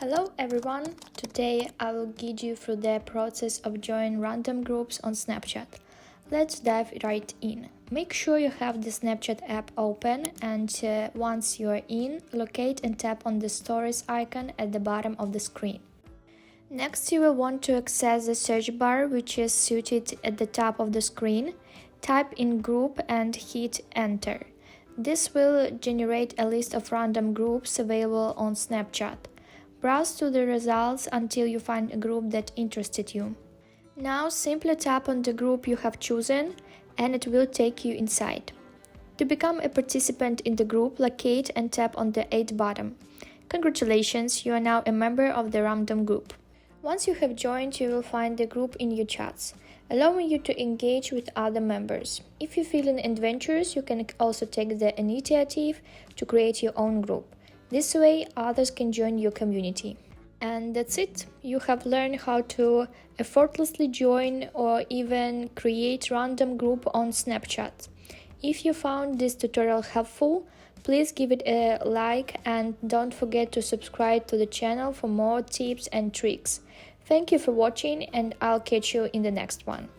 Hello everyone! Today I will guide you through the process of joining random groups on Snapchat. Let's dive right in. Make sure you have the Snapchat app open and once you are in, locate and tap on the stories icon at the bottom of the screen. Next you will want to access the search bar which is situated at the top of the screen. Type in group and hit enter. This will generate a list of random groups available on Snapchat. Browse through the results until you find a group that interested you. Now simply tap on the group you have chosen and it will take you inside. To become a participant in the group, locate and tap on the add button. Congratulations, you are now a member of the random group. Once you have joined, you will find the group in your chats, allowing you to engage with other members. If you're feeling adventurous, you can also take the initiative to create your own group. This way, others can join your community. And that's it. You have learned how to effortlessly join or even create random group on Snapchat. If you found this tutorial helpful, please give it a like and don't forget to subscribe to the channel for more tips and tricks. Thank you for watching and I'll catch you in the next one.